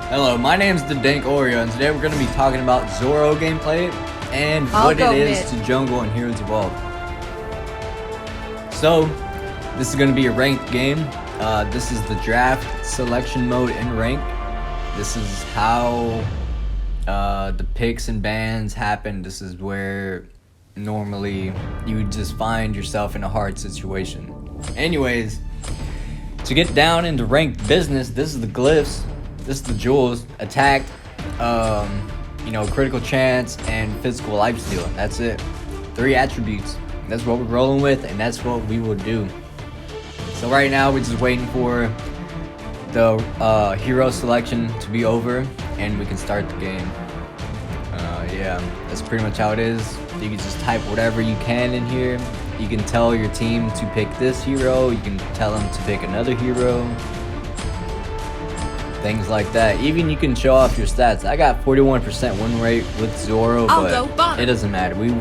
Hello, my name's the Dank Oreo, and today we're going to be talking about Zorro gameplay and what it is to jungle in Heroes Evolved. So, this is going to be a ranked game. This is the draft selection mode in rank. This is how the picks and bans happen. This is where normally you would just find yourself in a hard situation. Anyways, to get down into ranked business, this is the glyphs. This is the jewels: attack, critical chance, and physical lifesteal. That's it. 3 attributes. That's what we're rolling with, and that's what we will do. So right now we're just waiting for the hero selection to be over, and we can start the game. Yeah, that's pretty much how it is. You can just type whatever you can in here. You can tell your team to pick this hero. You can tell them to pick another hero. Things like that. Even you can show off your stats. I got 41% win rate with Zorro, but it doesn't matter. We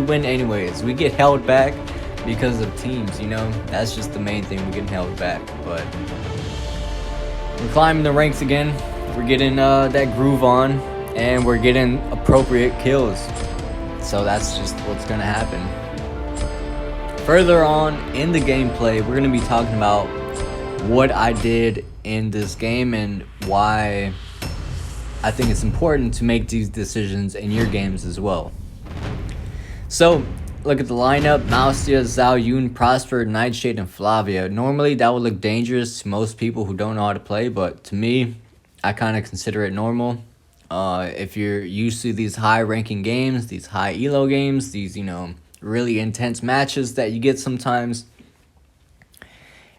win anyways. We get held back because of teams, That's just the main thing. We get held back, but we're climbing the ranks again. We're getting that groove on, and we're getting appropriate kills. So that's just what's gonna happen. Further on in the gameplay, we're gonna be talking about what I did in this game and why I think it's important to make these decisions in your games as well. So look at the lineup: Mausia, Zhao Yun, Prosper, Nightshade, and Flavia. Normally that would look dangerous to most people who don't know how to play, but to me, I kind of consider it normal. If you're used to these high ranking games, these high elo games, these really intense matches that you get sometimes,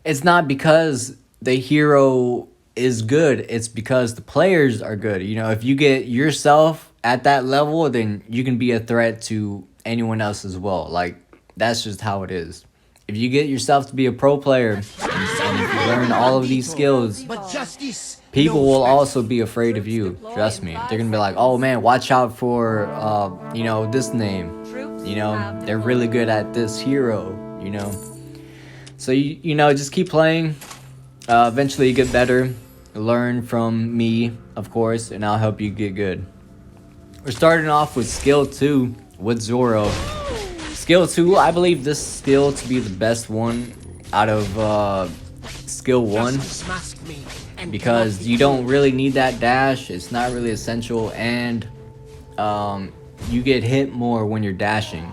it's not because the hero is good, it's because the players are good. If you get yourself at that level, then you can be a threat to anyone else as well. Like, that's just how it is. If you get yourself to be a pro player, and if you learn all of these skills, people will also be afraid of you. Trust me. They're gonna be like, oh man, watch out for this name. They're really good at this hero, So just keep playing. Eventually you get better. Learn from me, of course, and I'll help you get good. We're starting off with skill 2 with Zorro. Skill 2, I believe this skill to be the best one out of skill 1, because you don't really need that dash. It's not really essential, and you get hit more when you're dashing.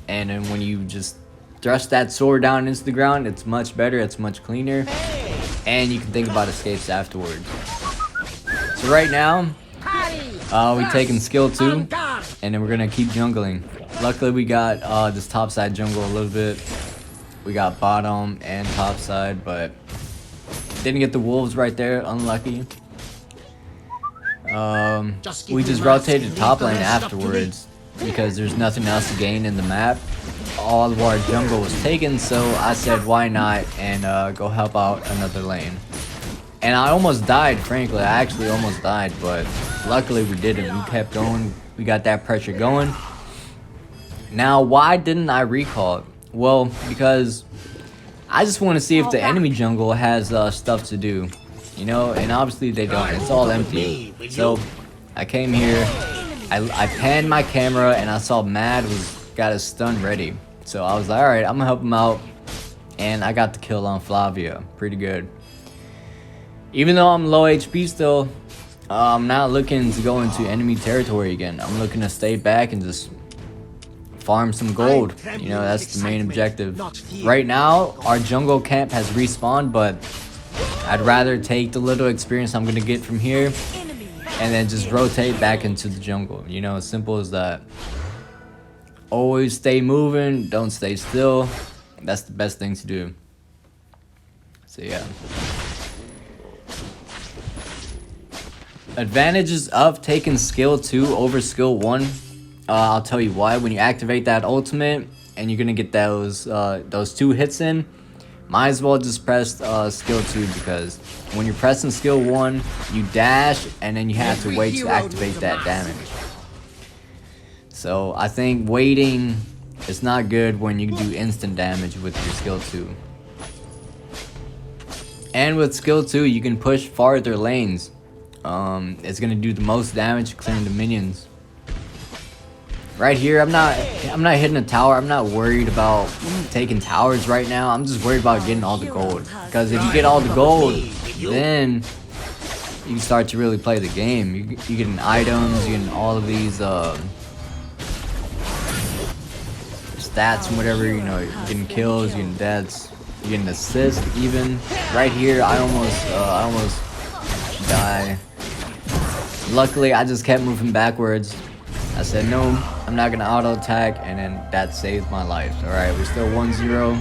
And then when you just thrust that sword down into the ground, it's much better, it's much cleaner, and you can think about escapes afterwards. So right now, we're taking skill 2, and then we're gonna keep jungling. Luckily we got this top side jungle a little bit. We got bottom and top side, but didn't get the wolves right there, unlucky. We just rotated top lane afterwards because there's nothing else to gain in the map. All of our jungle was taken, so I said why not, and go help out another lane. And I almost died, frankly. I actually almost died, but luckily we didn't. We kept going. We got that pressure going. Now, why didn't I recall? Well, because I just want to see if the enemy jungle has stuff to do, and obviously they don't. It's all empty. So I came here, I panned my camera, and I saw Mad got his stun ready. So I was like, alright, I'm gonna help him out, and I got the kill on Flavia. Pretty good. Even though I'm low HP still, I'm not looking to go into enemy territory again. I'm looking to stay back and just farm some gold. That's the main objective. Right now, our jungle camp has respawned, but I'd rather take the little experience I'm gonna get from here and then just rotate back into the jungle. As simple as that. Always stay moving, don't stay still. That's the best thing to do. So yeah. Advantages of taking skill 2 over skill 1. I'll tell you why. When you activate that ultimate and you're gonna get those 2 hits in, might as well just press skill 2, because when you're pressing skill 1, you dash and then you have to wait to activate that damage. So I think waiting is not good when you do instant damage with your skill 2. And with skill 2, you can push farther lanes. It's gonna do the most damage clearing the minions. Right here, I'm not hitting a tower. I'm not worried about taking towers right now. I'm just worried about getting all the gold. Because if you get all the gold, then you can start to really play the game. You getting items, you getting all of these stats and whatever. You know, you're getting kills, you're getting deaths, you're getting assists. Even right here, I almost die. Luckily, I just kept moving backwards. I said, no, I'm not going to auto-attack, and then that saved my life. Alright, we're still 1-0.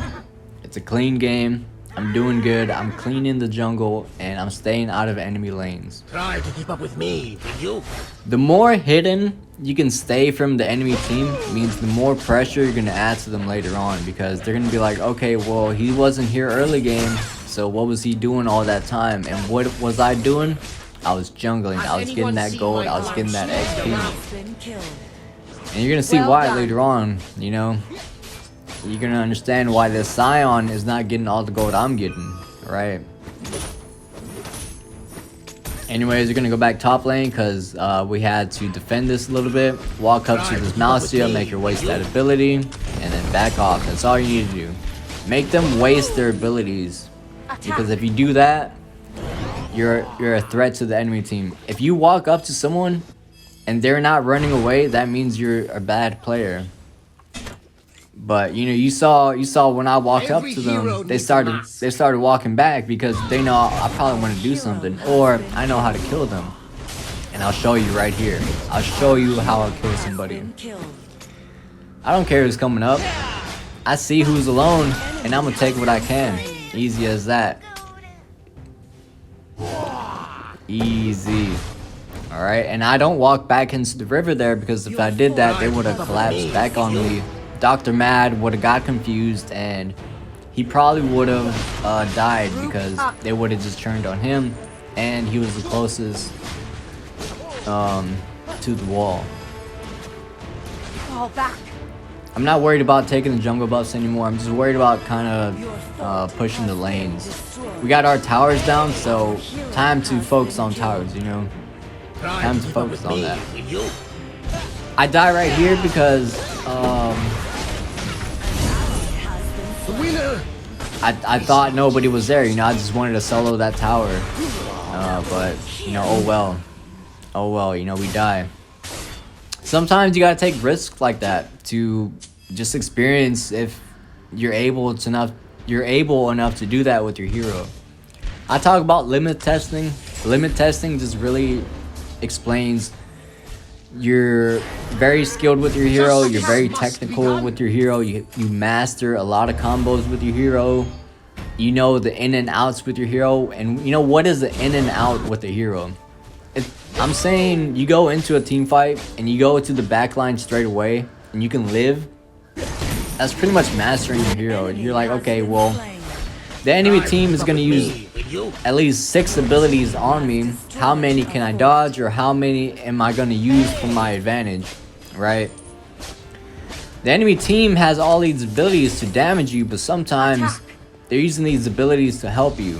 It's a clean game. I'm doing good. I'm cleaning the jungle, and I'm staying out of enemy lanes. Try to keep up with me, will you? The more hidden you can stay from the enemy team means the more pressure you're going to add to them later on, because they're going to be like, okay, well, he wasn't here early game, so what was he doing all that time? And what was I doing? I was jungling, I was getting that gold, I was getting that XP. And you're gonna see why later on, you know. You're gonna understand why this Scion is not getting all the gold I'm getting, right? Anyways, you're gonna go back top lane because we had to defend this a little bit. Walk up to this Malcia, make her waste that ability, and then back off. That's all you need to do. Make them waste their abilities. Because if you do that, you're a threat to the enemy team. If you walk up to someone and they're not running away, that means you're a bad player. But you know, you saw when I walked up to them, they started walking back because they know I probably want to do something, or I know how to kill them. And I'll show you right here. I'll show you how I'll kill somebody. I don't care who's coming up. I see who's alone, and I'm gonna take what I can. Easy as that. Easy. Alright, and I don't walk back into the river there because if I did that, they would have collapsed back on me. Dr. Mad would have got confused and he probably would have died because they would have just turned on him and he was the closest to the wall. I'm not worried about taking the jungle buffs anymore. I'm just worried about kind of pushing the lanes. We got our towers down, so time to focus on towers, you know? Time to focus on that. I die right here because I thought nobody was there, you know? I just wanted to solo that tower. But, you know, oh well. Oh well, you know, we die. Sometimes you gotta take risks like that to just experience if you're able enough to do that with your hero. I talk about limit testing. Limit testing just really explains you're very skilled with your hero, you're very technical with your hero, you master a lot of combos with your hero, you know the in and outs with your hero. And you know what is the in and out with the hero? I'm saying you go into a team fight and you go to the back line straight away and you can live. That's pretty much mastering your hero. You're like, okay, well, the enemy team is going to use at least 6 abilities on me. How many can I dodge, or how many am I going to use for my advantage, right? The enemy team has all these abilities to damage you, but sometimes they're using these abilities to help you.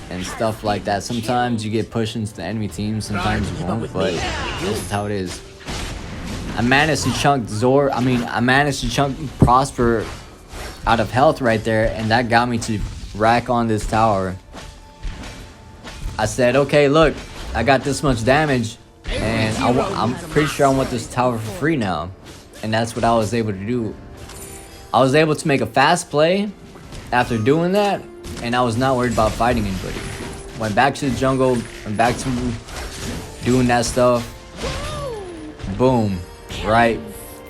And stuff like that. Sometimes you get pushed into the enemy team, sometimes you won't, but this is how it is. I managed to chunk Prosper out of health right there, and that got me to rack on this tower. I said, okay, look, I got this much damage, and I'm pretty sure I want this tower for free now. And that's what I was able to do. I was able to make a fast play after doing that, and I was not worried about fighting anybody. Went back to the jungle, went back to doing that stuff. Boom. Right?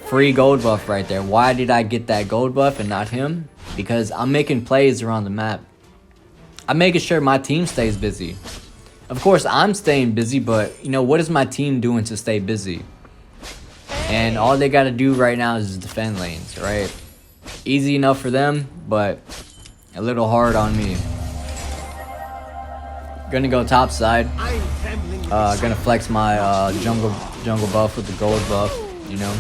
Free gold buff right there. Why did I get that gold buff and not him? Because I'm making plays around the map. I'm making sure my team stays busy. Of course, I'm staying busy, but, you know, what is my team doing to stay busy? And all they gotta do right now is defend lanes, right? Easy enough for them, but a little hard on me. Gonna go top side. Gonna flex my jungle buff with the gold buff, you know.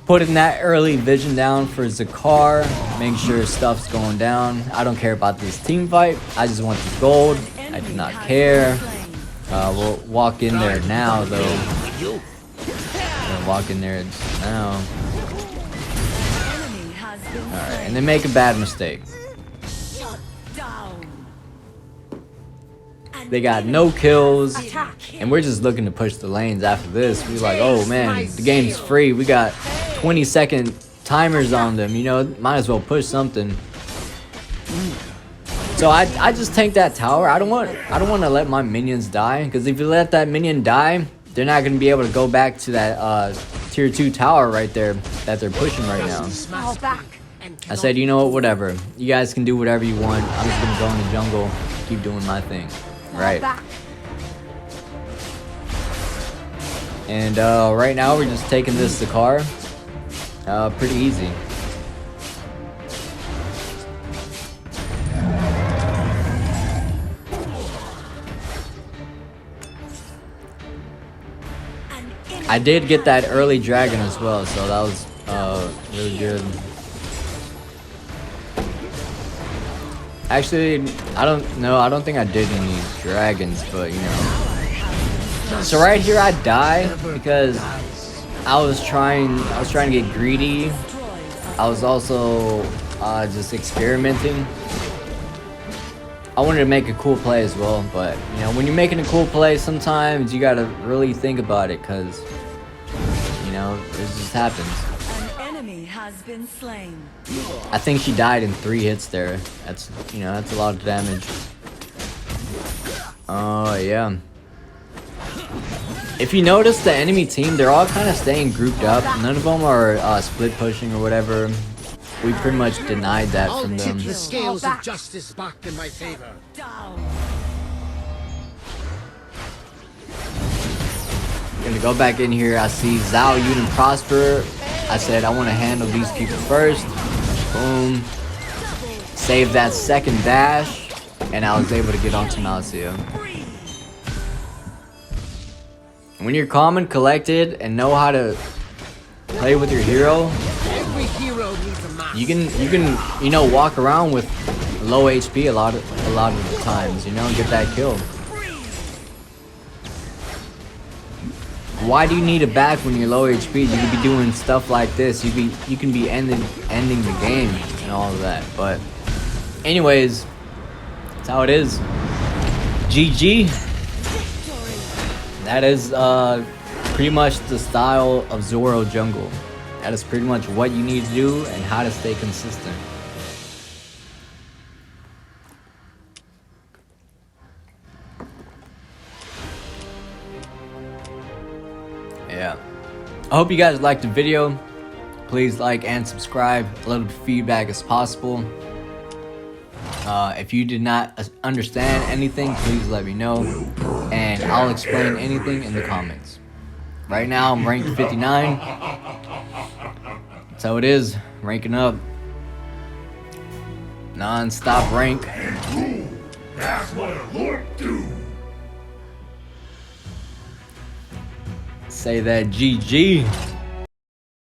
Putting that early vision down for Zakar, making sure stuff's going down. I don't care about this team fight. I just want the gold. I do not care. We'll walk in there now, though. We'll walk in there now. Alright, and then make a bad mistake. They got no kills, and we're just looking to push the lanes after this. We're like, oh man, the game's free. We got 20-second timers on them, you know, might as well push something. So I just tank that tower. I don't want to let my minions die, because if you let that minion die, they're not going to be able to go back to that tier 2 tower right there that they're pushing right now. I said, you know what, whatever. You guys can do whatever you want. I'm just going to go in the jungle, keep doing my thing. Right. And right now we're just taking this to car. Pretty easy. I did get that early dragon as well, so that was really good. Actually, I don't think I did any dragons, but you know. So right here I die because I was trying to get greedy. I was also just experimenting. I wanted to make a cool play as well, but you know, when you're making a cool play, sometimes you gotta really think about it, cause you know, it just happens. Has been slain. I think she died in 3 hits there. That's, you know, that's a lot of damage. Oh yeah. If you notice, the enemy team, they're all kind of staying grouped up. None of them are split pushing or whatever. We pretty much denied that from them. The scales of justice back in my favor. Gonna go back in here. I see Zhao, Yun, and Prosper. I said I want to handle these people first. Boom. Save that second dash, and I was able to get onto Malcia. When you're calm and collected and know how to play with your hero, you can you know, walk around with low HP a lot of the times, you know, and get that kill. Why do you need a back when you're low HP? You could be doing stuff like this. You can be ending the game and all of that. But anyways, that's how it is. GG. That is pretty much the style of Zorro jungle. That is pretty much what you need to do and how to stay consistent. Yeah. I hope you guys liked the video. Please like and subscribe. A little feedback as possible. If you did not understand anything, please let me know, and I'll explain anything in the comments. Right now I'm ranked 59. That's how it is. Ranking up. Non-stop rank. That's what a lord do. Say that GG.